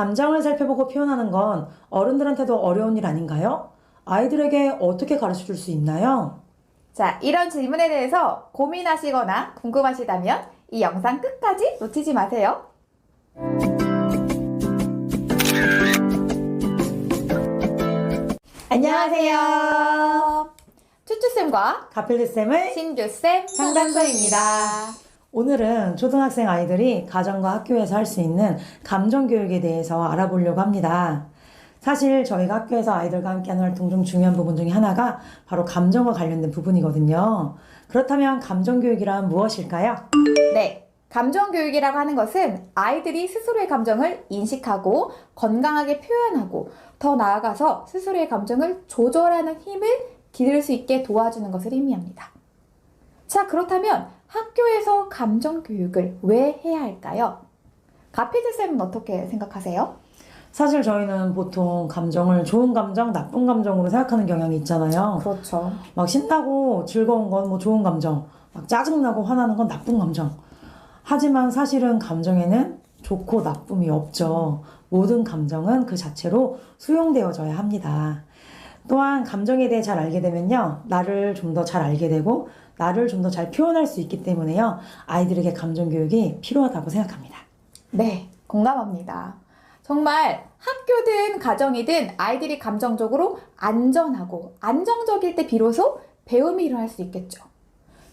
감정을 살펴보고 표현하는 건 어른들한테도 어려운 일 아닌가요? 아이들에게 어떻게 가르쳐 줄 수 있나요? 자, 이런 질문에 대해서 고민하시거나 궁금하시다면 이 영상 끝까지 놓치지 마세요. 안녕하세요. 쭈쭈쌤과 가필드쌤의 신규쌤 상담소입니다. 오늘은 초등학생 아이들이 가정과 학교에서 할 수 있는 감정교육에 대해서 알아보려고 합니다. 사실 저희가 학교에서 아이들과 함께하는 활동 중 중요한 부분 중에 하나가 바로 감정과 관련된 부분이거든요. 그렇다면 감정교육이란 무엇일까요? 네, 감정교육이라고 하는 것은 아이들이 스스로의 감정을 인식하고 건강하게 표현하고 더 나아가서 스스로의 감정을 조절하는 힘을 기를 수 있게 도와주는 것을 의미합니다. 자, 그렇다면 학교에서 감정교육을 왜 해야 할까요? 가피드쌤은 어떻게 생각하세요? 사실 저희는 보통 감정을 좋은 감정, 나쁜 감정으로 생각하는 경향이 있잖아요. 그렇죠. 막 신나고 즐거운 건 뭐 좋은 감정, 막 짜증나고 화나는 건 나쁜 감정. 하지만 사실은 감정에는 좋고 나쁨이 없죠. 모든 감정은 그 자체로 수용되어져야 합니다. 또한 감정에 대해 잘 알게 되면요, 나를 좀 더 잘 알게 되고 나를 좀 더 잘 표현할 수 있기 때문에요, 아이들에게 감정교육이 필요하다고 생각합니다. 네, 공감합니다. 정말 학교든 가정이든 아이들이 감정적으로 안전하고 안정적일 때 비로소 배움이 일어날 수 있겠죠.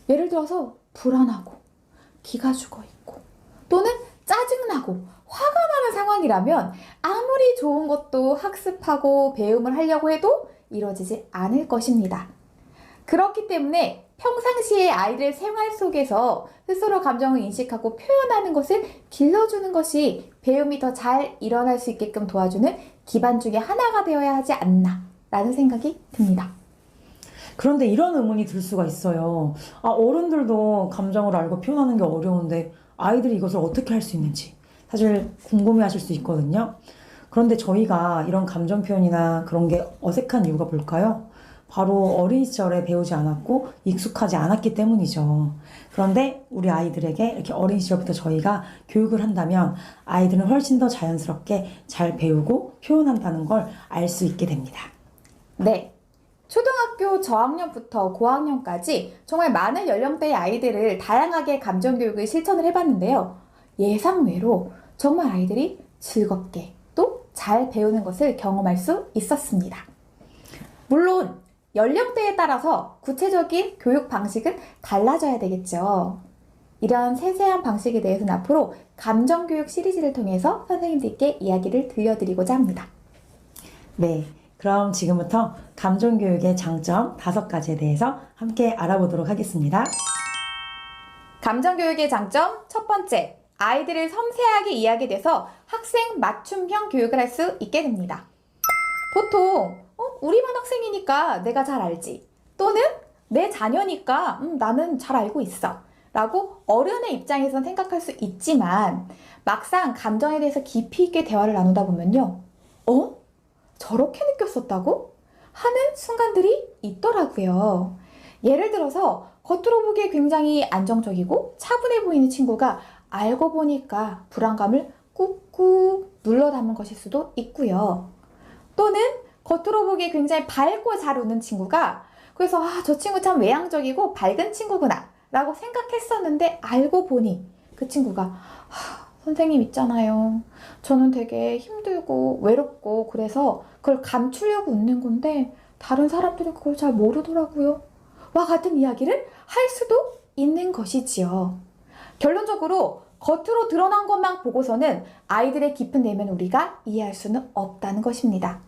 예를 들어서 불안하고 기가 죽어 있고 또는 짜증나고 화가 나는 상황이라면 아무리 좋은 것도 학습하고 배움을 하려고 해도 이루어지지 않을 것입니다. 그렇기 때문에 평상시에 아이들 생활 속에서 스스로 감정을 인식하고 표현하는 것을 길러주는 것이 배움이 더 잘 일어날 수 있게끔 도와주는 기반 중에 하나가 되어야 하지 않나 라는 생각이 듭니다. 그런데 이런 의문이 들 수가 있어요. 어른들도 감정을 알고 표현하는 게 어려운데 아이들이 이것을 어떻게 할 수 있는지 사실 궁금해 하실 수 있거든요. 그런데 저희가 이런 감정 표현이나 그런 게 어색한 이유가 뭘까요? 바로 어린 시절에 배우지 않았고 익숙하지 않았기 때문이죠. 그런데 우리 아이들에게 이렇게 어린 시절부터 저희가 교육을 한다면 아이들은 훨씬 더 자연스럽게 잘 배우고 표현한다는 걸 알 수 있게 됩니다. 네. 초등학교 저학년부터 고학년까지 정말 많은 연령대의 아이들을 다양하게 감정교육을 실천을 해봤는데요. 예상외로 정말 아이들이 즐겁게 또 잘 배우는 것을 경험할 수 있었습니다. 물론 연령대에 따라서 구체적인 교육 방식은 달라져야 되겠죠. 이런 세세한 방식에 대해서는 앞으로 감정교육 시리즈를 통해서 선생님들께 이야기를 들려드리고자 합니다. 네, 그럼 지금부터 감정교육의 장점 5가지에 대해서 함께 알아보도록 하겠습니다. 감정교육의 장점 첫 번째, 아이들을 섬세하게 이야기돼서 학생 맞춤형 교육을 할 수 있게 됩니다. 보통 우리 반 학생이니까 내가 잘 알지, 또는 내 자녀니까 나는 잘 알고 있어 라고 어른의 입장에선 생각할 수 있지만 막상 감정에 대해서 깊이 있게 대화를 나누다 보면요, 저렇게 느꼈었다고? 하는 순간들이 있더라고요. 예를 들어서 겉으로 보기에 굉장히 안정적이고 차분해 보이는 친구가 알고 보니까 불안감을 꾹꾹 눌러 담은 것일 수도 있고요. 또는 겉으로 보기에 굉장히 밝고 잘 웃는 친구가 그래서 저 친구 참 외향적이고 밝은 친구구나 라고 생각했었는데 알고 보니 그 친구가 선생님 있잖아요, 저는 되게 힘들고 외롭고 그래서 그걸 감추려고 웃는 건데 다른 사람들은 그걸 잘 모르더라고요 와 같은 이야기를 할 수도 있는 것이지요. 결론적으로 겉으로 드러난 것만 보고서는 아이들의 깊은 내면을 우리가 이해할 수는 없다는 것입니다.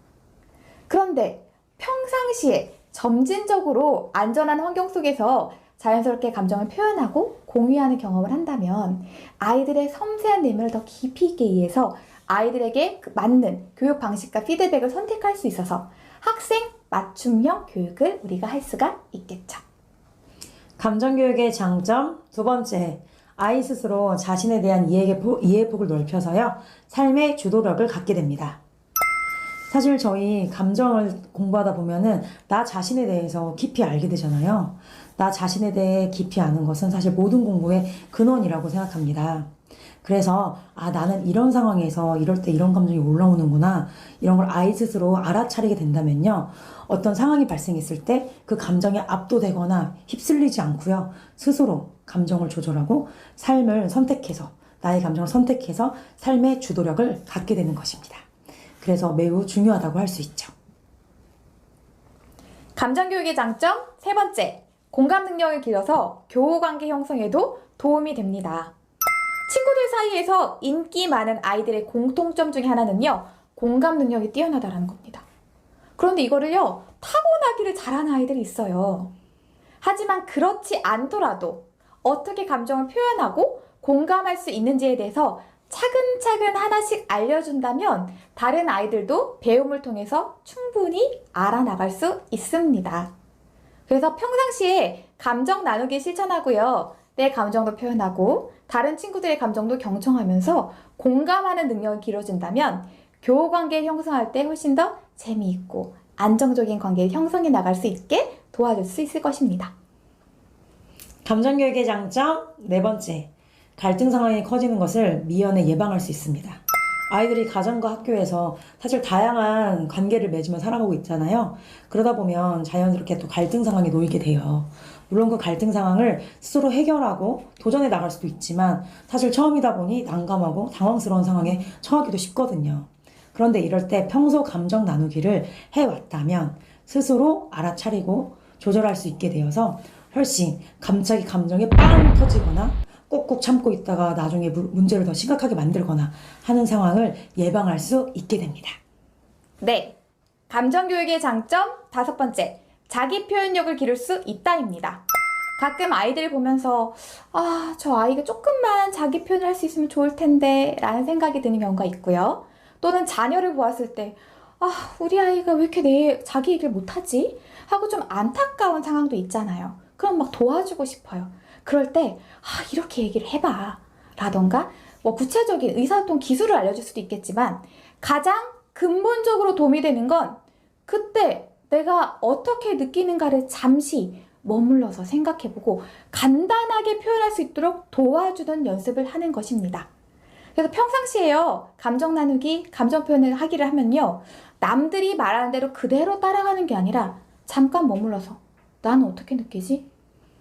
그런데 평상시에 점진적으로 안전한 환경 속에서 자연스럽게 감정을 표현하고 공유하는 경험을 한다면 아이들의 섬세한 내면을 더 깊이 있게 이해해서 아이들에게 맞는 교육 방식과 피드백을 선택할 수 있어서 학생 맞춤형 교육을 우리가 할 수가 있겠죠. 감정교육의 장점 2번째, 아이 스스로 자신에 대한 이해폭을 넓혀서요, 삶의 주도력을 갖게 됩니다. 사실 저희 감정을 공부하다 보면은 나 자신에 대해서 깊이 알게 되잖아요. 나 자신에 대해 깊이 아는 것은 사실 모든 공부의 근원이라고 생각합니다. 그래서 나는 이런 상황에서 이럴 때 이런 감정이 올라오는구나, 이런 걸 아이 스스로 알아차리게 된다면요, 어떤 상황이 발생했을 때 그 감정에 압도되거나 휩쓸리지 않고요, 스스로 감정을 조절하고 삶을 선택해서, 나의 감정을 선택해서 삶의 주도력을 갖게 되는 것입니다. 그래서 매우 중요하다고 할 수 있죠. 감정교육의 장점 세 번째, 공감 능력을 길러서 교우관계 형성에도 도움이 됩니다. 친구들 사이에서 인기 많은 아이들의 공통점 중에 하나는요, 공감 능력이 뛰어나다라는 겁니다. 그런데 이거를요, 타고나기를 잘하는 아이들이 있어요. 하지만 그렇지 않더라도 어떻게 감정을 표현하고 공감할 수 있는지에 대해서 차근차근 하나씩 알려준다면 다른 아이들도 배움을 통해서 충분히 알아나갈 수 있습니다. 그래서 평상시에 감정 나누기 실천하고요, 내 감정도 표현하고 다른 친구들의 감정도 경청하면서 공감하는 능력을 길러준다면 교우관계 형성할 때 훨씬 더 재미있고 안정적인 관계를 형성해 나갈 수 있게 도와줄 수 있을 것입니다. 감정교육의 장점 네 번째, 갈등 상황이 커지는 것을 미연에 예방할 수 있습니다. 아이들이 가정과 학교에서 사실 다양한 관계를 맺으며 살아가고 있잖아요. 그러다 보면 자연스럽게 또 갈등 상황에 놓이게 돼요. 물론 그 갈등 상황을 스스로 해결하고 도전해 나갈 수도 있지만 사실 처음이다 보니 난감하고 당황스러운 상황에 처하기도 쉽거든요. 그런데 이럴 때 평소 감정 나누기를 해왔다면 스스로 알아차리고 조절할 수 있게 되어서 훨씬 갑자기 감정이 빵 터지거나 꾹꾹 참고 있다가 나중에 문제를 더 심각하게 만들거나 하는 상황을 예방할 수 있게 됩니다. 네, 감정교육의 장점 다섯 번째, 자기 표현력을 기를 수 있다입니다. 가끔 아이들을 보면서 저 아이가 조금만 자기 표현을 할 수 있으면 좋을 텐데 라는 생각이 드는 경우가 있고요. 또는 자녀를 보았을 때 우리 아이가 왜 이렇게 자기 얘기를 못하지? 하고 좀 안타까운 상황도 있잖아요. 그럼 막 도와주고 싶어요. 그럴 때 이렇게 얘기를 해봐 라던가 구체적인 의사소통 기술을 알려줄 수도 있겠지만 가장 근본적으로 도움이 되는 건 그때 내가 어떻게 느끼는가를 잠시 머물러서 생각해보고 간단하게 표현할 수 있도록 도와주는 연습을 하는 것입니다. 그래서 평상시에요, 감정 나누기, 감정 표현을 하기를 하면요, 남들이 말하는 대로 그대로 따라가는 게 아니라 잠깐 머물러서 나는 어떻게 느끼지?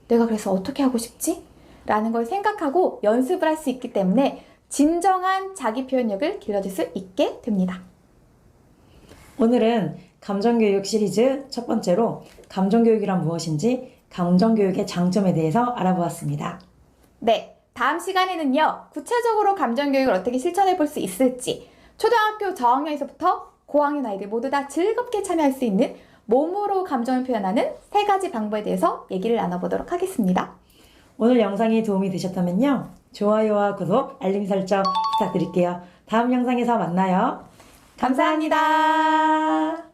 내가 그래서 어떻게 하고 싶지? 라는 걸 생각하고 연습을 할 수 있기 때문에 진정한 자기 표현력을 길러줄 수 있게 됩니다. 오늘은 감정교육 시리즈 첫 번째로 감정교육이란 무엇인지, 감정교육의 장점에 대해서 알아보았습니다. 네, 다음 시간에는요, 구체적으로 감정교육을 어떻게 실천해 볼 수 있을지, 초등학교 저학년에서부터 고학년 아이들 모두 다 즐겁게 참여할 수 있는 몸으로 감정을 표현하는 세 가지 방법에 대해서 얘기를 나눠보도록 하겠습니다. 오늘 영상이 도움이 되셨다면요, 좋아요와 구독, 알림 설정 부탁드릴게요. 다음 영상에서 만나요. 감사합니다.